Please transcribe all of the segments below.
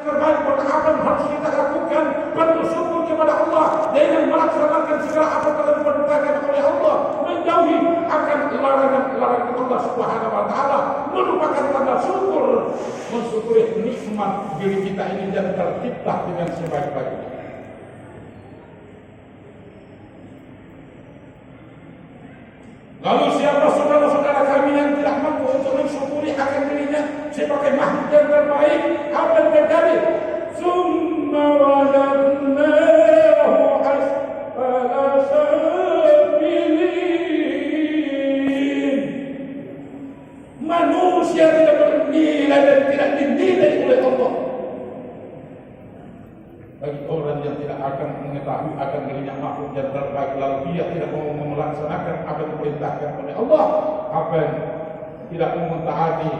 terbaik pada apa yang harus kita lakukan, bersyukur kepada Allah dengan melaksanakan segala apa yang telah diperintahkan oleh Allah, menjauhi akan larangan-larangan Allah Subhanahu wa taala, merupakan tanda syukur, mensyukuri nikmat diri kita ini dan tercipta dengan sebaik-baiknya. Lalu siapa saudara-saudara kami yang tidak mampu untuk mensyukuri akan dirinya sebagai makhluk yang terbaik? Apa yang terjadi? Summa radadnahu asfala safilin. Manusia tidak bernilai dan tidak dinilai oleh Allah. Bagi orang yang tidak akan mengetahui akan dirinya makhluk yang terbaik, lalu dia tidak mau melaksanakan apa yang diperintahkan oleh Allah, apa yang tidak mau mentaati,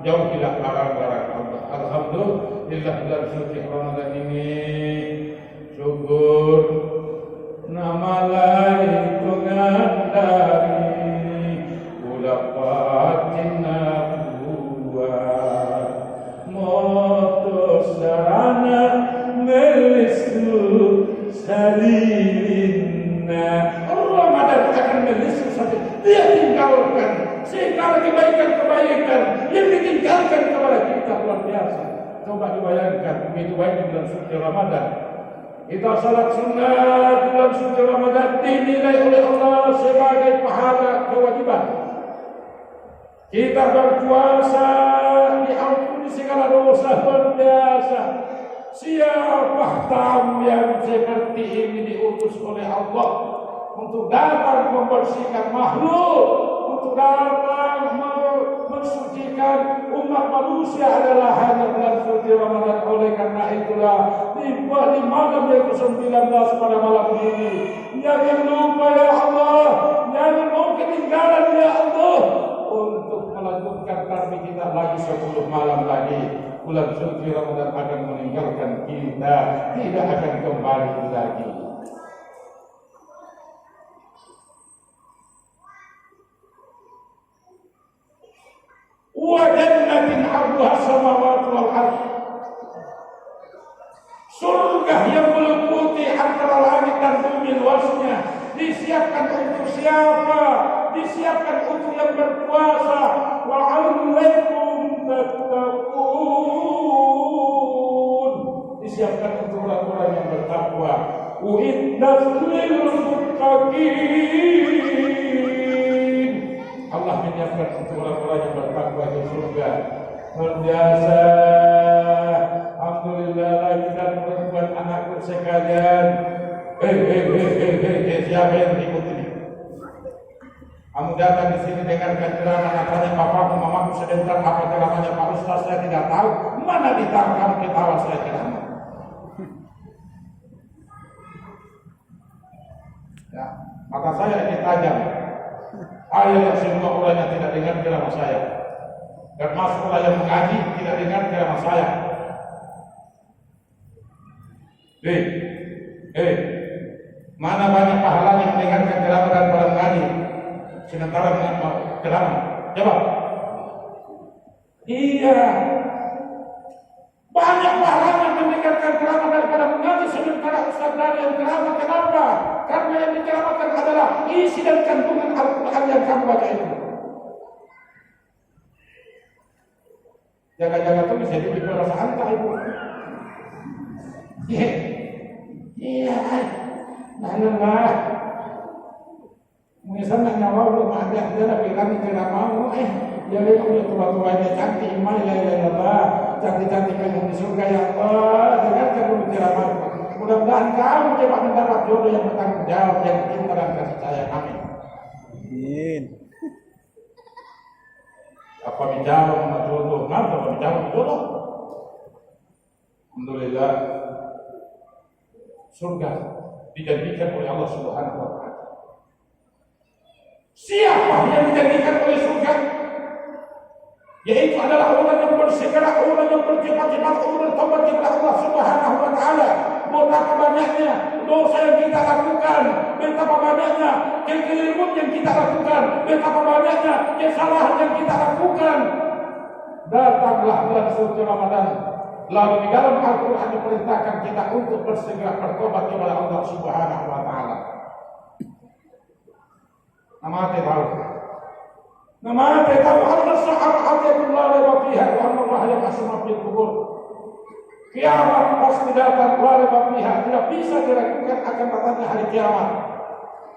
jauhilah larangan-larangan Allah. Alhamdulillah bulan suci Ramadan ini syukur nama lain dari ulapatin nabuah motos sarana melisu salilina. Ramadan akan melisu saja, dia tinggalkan segala kebaikan-kebaikan yang ditinggalkan kepada kita. Luar biasa. Coba dibayangkan, begitu baik bulan suci Ramadan. Kita salat sunat bulan suci Ramadan dinilai oleh Allah sebagai pahala kewajiban. Kita berpuasa diampuni segala dosa, luar biasa. Siapa tamu yang seperti ini diutus oleh Allah untuk datang membersihkan makhluk, untuk datang mensucikan umat manusia adalah hanya bulan suci Ramadan. Oleh karena itulah di malam yang ke-19 pada malam ini, jangan lupa ya Allah, jangan mau ketinggalan ya Allah untuk melanjutkan tarbi kita lagi 10 malam lagi. Bulan suci Ramadan akan meninggalkan kita, tidak akan kembali lagi. Wa jannatin 'arduha as-samawati wal ardh. Surga yang meliputi antara langit dan bumi luasnya disiapkan untuk siapa? Disiapkan untuk yang berpuasa. Wa 'alaikum tattaqun. Disiapkan untuk orang-orang yang bertakwa. Uiddat lil muttaqin. Allah menyiapkan untuk orang-orang yang bertakwa di surga. Luar biasa. Alhamdulillah, laki dan perempuan anakku sekalian. Siapa yang ribut ini? Kamu datang di sini dengarkan ceramah, katanya bapakmu, mamaku sebentar, apa ceramahnya Pak Ustaz, saya tidak tahu. Mana ditaruh kamu ketawa saya ceramah? Ya, mata saya ini tajam. Ayolah semua orang yang tidak dengar ceramah saya, dan masuklah yang mengaji tidak dengar ceramah saya. Mana banyak pahalanya mendengarkan ceramah dan pada mengaji sementara ceramah? Coba. Iya, banyak pahalanya mendengarkan ceramah daripada mengaji sementara ustaz dari yang ceramah. Kenapa? Karena yang diceramahkan adalah isi dan kandungan Al-Quran yang kamu baca itu. Jaga-jaga tuh bisa jadi perasaan tak ibu? Iya, nah. Misalnya nyawa belum ada tapi kami tidak mau. Jadi udah tua-tuanya cantik, cantik-cantik yang di surga ya Allah. Dengarkan dulu ceramah. Mudah-mudahan kamu cepat mendapat jodoh yang bertanggung jawab, yang cinta dan kasih sayang. Amin. Amin. Apa bicara sama jodoh? Apa bicara jodoh? Alhamdulillah, surga dijanjikan oleh Allah Subhanahu wa taala. Siapa yang dijanjikan oleh surga? Yaitu adalah orang yang bersegera, orang yang bercepat-cepat, orang bertobat kepada Allah Subhanahu wa taala. Betapa banyaknya dosa yang kita lakukan, betapa banyaknya kekeliruan yang kita lakukan, betapa banyaknya kesalahan yang kita lakukan. Datanglah bulan suci Ramadan, Lalu di dalam Al-Quran diperintahkan kita untuk bersegera bertobat kepada Allah Subhanahu wa Ta'ala. Nama tahu Allah Subhanahu la raiba fiha wa anna Allah yahsunu fil qubur. Kiamat pasti datang, la raiba fiha, tidak bisa diragukan akan datangnya hari kiamat.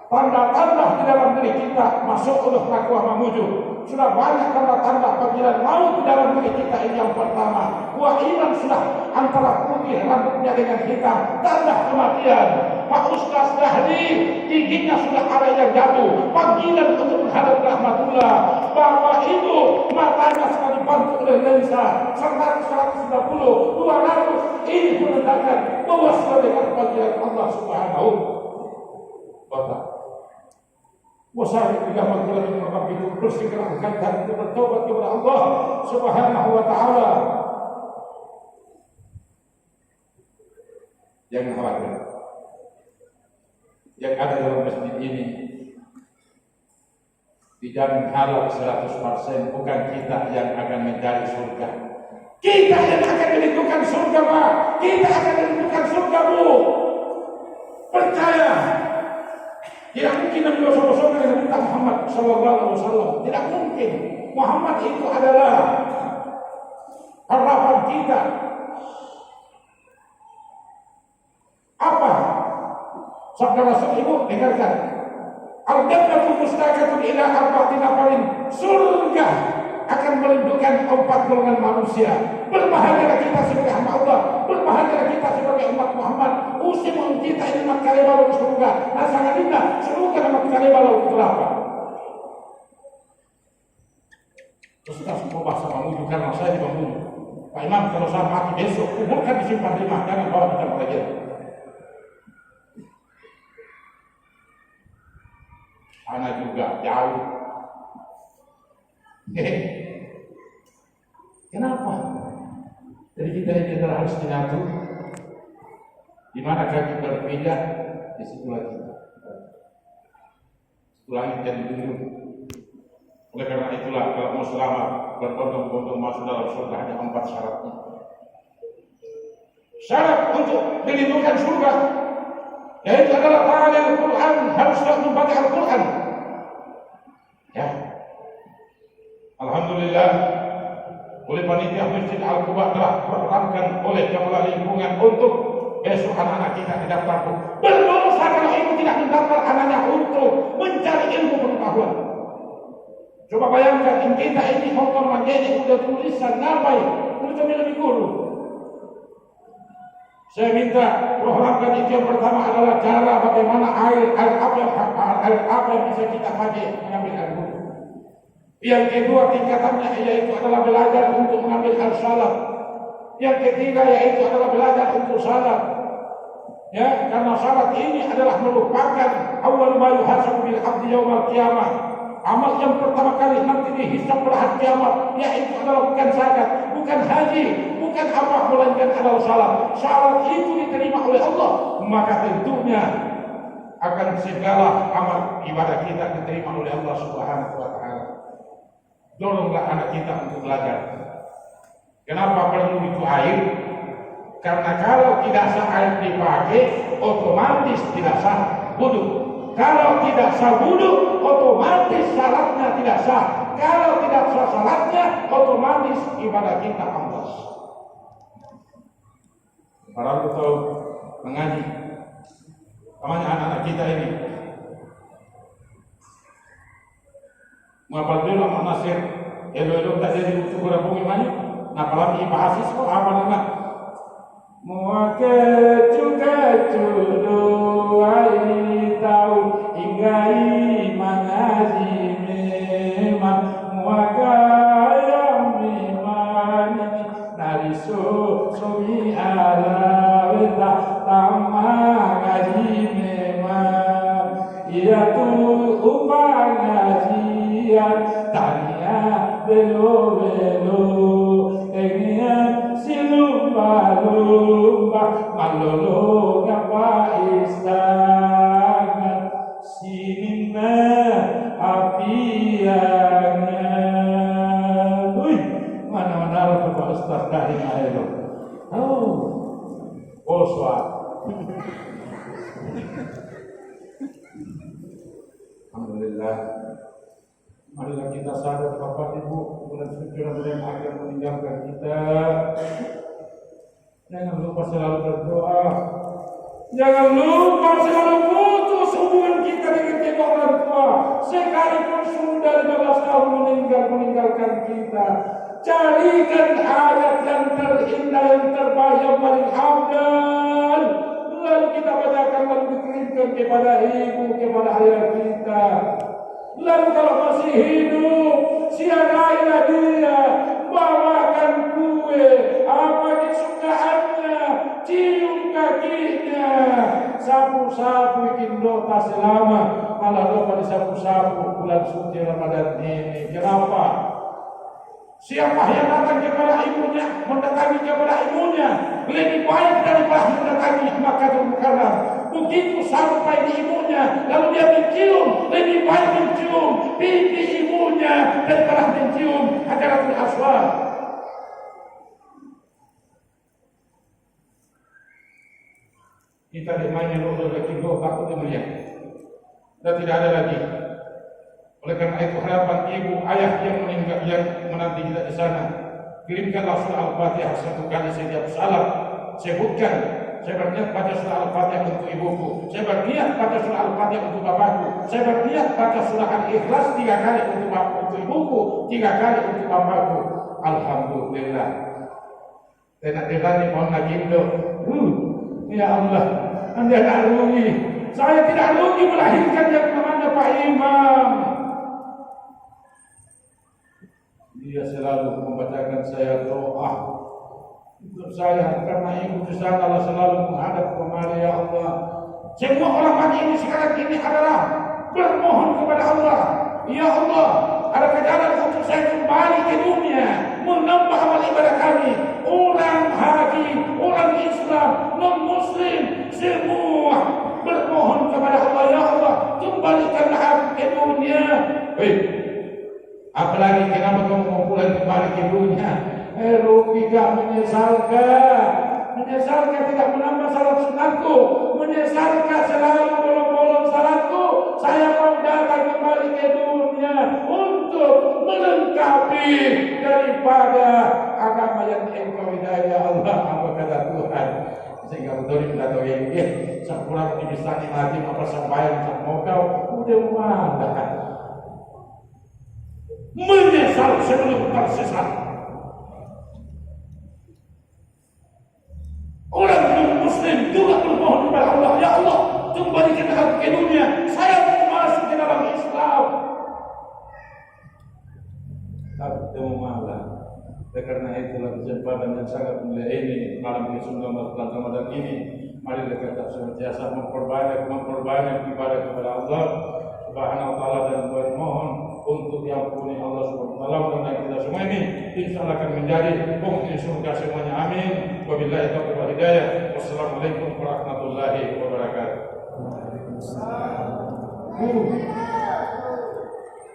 Tanda-tanda di dalam diri kita masuk oleh nakwah mamuju. Sudah banyak tanda-tanda panggilan maut di dalam diri kita. Ini yang pertama. Iman sudah antara putih rambutnya dengan hitam, tanda kematian. Pak Ustaz Dahli giginya sudah ada yang jatuh, panggilan untuk menghadap rahmatullah. Bapak Ibu matanya sudah dibantu oleh lensa 100, 120, 200. Ini menandakan bahwa sudah dengan panggilan Allah Subhanahu wa Ta'ala. Wasari ila magfiratin min rabbikum, bersegerakan dan bertobat kepada Allah Subhanahu wa Ta'ala. Jangan khawatir. Yang ada dalam masjid ini dijamin halal 100%, bukan kita yang akan mencari surga. Kita yang akan menentukan surga, Pak. Kita akan menentukan surga, Bu. Percaya. Tidak mungkin Nabi Rasulullah dengan Nabi Muhammad SAW. Tidak mungkin. Muhammad itu adalah harapan kita. Apa? Sabda Rasul Ibu dengarkan. Al-jannatu mustaqatun ila arba'ati nafarin. Surga akan melindungi 4 golongan manusia. Berbahagialah kita sebagai hamba Allah, berbahagialah kita sebagai umat Muhammad. Usim kita ini matkali balau di surga. Nah sangat indah, surga dan matkali balau itu apa? Terus kita semua bahasa mamuju karena saya di mamuju. Pak Imam, kalau saya mati besok, kuburkan disimpan di rumah, jangan bawa di tempat lain. Anak juga jauh. Kenapa? Jadi kita ini harus diatur. Di mana kaki berpijak, di situlah kita. Langit jadi dulu. Oleh karena itulah kalau mau selamat berbondong-bondong masuk dalam surga hanya 4 syaratnya. Syarat untuk dilindungi surga yaitu adalah ta'alil Quran, harus membaca Al-Quran. Ya. Alhamdulillah, oleh panitia Masjid Al-Quba telah diperkenankan oleh Kepala Lingkungan untuk besok anak-anak kita didaftarkan. Berdosa kalau ibu tidak mendaftar anaknya untuk mencari ilmu pengetahuan. Coba bayangkan, kita ini motor menjadi udah tulisan namai, tulisan lebih guru. Saya minta program itu yang pertama adalah cara bagaimana air apa yang bisa kita pakai mengambil air wudhu. Yang kedua tingkatannya yaitu adalah belajar untuk mengambil air salat. Yang ketiga yaitu adalah belajar untuk salat. Ya, karena salat ini adalah merupakan awal ma yuhasabu bil abdi yaumil qiyamah. Amal yang pertama kali nanti dihisab pada hari kiamat, yaitu adalah bukan zakat, bukan haji, bukan apa, melainkan adalah salat. Salat itu diterima oleh Allah, maka tentunya akan segala amal ibadah kita diterima oleh Allah Subhanahu wa Ta'ala. Doronglah anak kita untuk belajar. Kenapa perlu itu air? Karena kalau tidak sah air dipakai, otomatis tidak sah wudu. Kalau tidak sah wudu, otomatis salatnya tidak sah. Kalau tidak sah salatnya, otomatis ibadah kita ambles. Para betul mengaji, namanya anak-anak kita ini. Mengapa dulu Mak Nasir, elo-elo tak jadi untuk berabungi banyak. Nah, kalau bahasa apa nama? Muake-cuke-cu doai tahu inggai mengaji memang muakayam memang nariso sumi ala weta tamang ngaji memang ia tu upah ngajian tanya belo-belo ingin silumba-lumba malolo ngapa istangan sinina apiannya. Mana-mana Bapak Ustaz Karim ayo. Joshua. Alhamdulillah. Marilah kita sadar Bapak Ibu, bulan suci Ramadan akan meninggalkan kita. Jangan lupa selalu berdoa. Jangan lupa selalu putus hubungan kita dengan kedua orang tua. Sekalipun sudah 15 tahun meninggalkan kita. Carikan ayat yang terindah, yang terbaik, yang paling afdal. Lalu kita bacakan, lalu dikirimkan kepada ibu, kepada ayah kita. Lalu kalau masih hidup, siarailah dia, bawakan kue, apa kesukaannya, cium kakinya, sapu-sapu bikin doa selama, malah lupa disapu-sapu bulan suci Ramadan ini. Kenapa? Siapa yang datang kepada ibunya, mendatangi kepada ibunya, lebih baik daripada mendatangi Makkahul Mukarram. Begitu sampai di ibunya, lalu dia mencium, lebih baik mencium pipi ibunya daripada mencium Hajaratul Aswad. Kita dimana dulu lagi dua takut melihat, dan tidak ada lagi. Oleh karena itu harapan ibu, ayah yang meninggal, yang menanti kita di sana, kirimkanlah surah Al-Fatihah satu kali setiap salat. Sebutkan, saya berniat baca surah Al-Fatihah untuk ibuku, saya berniat baca surah Al-Fatihah untuk bapakku, saya berniat baca surah Al-Ikhlas 3 kali untuk ibuku, 3 kali untuk bapakku. Alhamdulillah. Tidak mohon lagi itu. Ya Allah, Anda tak rugi. Saya tidak rugi melahirkan yang namanya Pak Imam. Dia selalu membacakan saya doa untuk saya, karena ibu di sana Allah selalu menghadap kemari. Ya Allah, semua orang pagi ini sekarang ini adalah bermohon kepada Allah. Ya Allah, ada jalan untuk saya kembali ke dunia, menambah amal ibadah kami. Orang haji, orang Islam, non-Muslim, semua bermohon kepada Allah. Ya Allah, kembalikanlah aku ke dunia. Apalagi kenapa kamu mau pulang kembali ke dunia? Rugi gak menyesalkan tidak menambah salat sunatku, menyesalkan selalu bolong-bolong salatku. Saya mau datang kembali ke dunia untuk melengkapi daripada agama yang engkau hidayah. Ya Allah, apa kata Tuhan? Sehingga betul kita tahu ini, sempurna bisa nikmati apa sampai sama kau udah mana? Menyesal sebelum tersesat. Orang non-Muslim juga bermohon kepada Allah. Ya Allah, kembalikan aku ke dunia. Saya mau masuk ke dalam Islam. Tapi temu malah. Karena itulah kesempatan yang sangat mulia ini, malam ke-19 bulan Ramadan ini, mari kita senantiasa memperbanyak ibadah kepada Allah Subhanahu wa taala, dan bermohon untuk diampuni Allah Subhanahu wa taala, karena kita semua ini insyaallah akan menjadi penghuni surga semuanya. Amin. Wabillahi taufiq wal hidayah. Wassalamualaikum warahmatullahi wabarakatuh.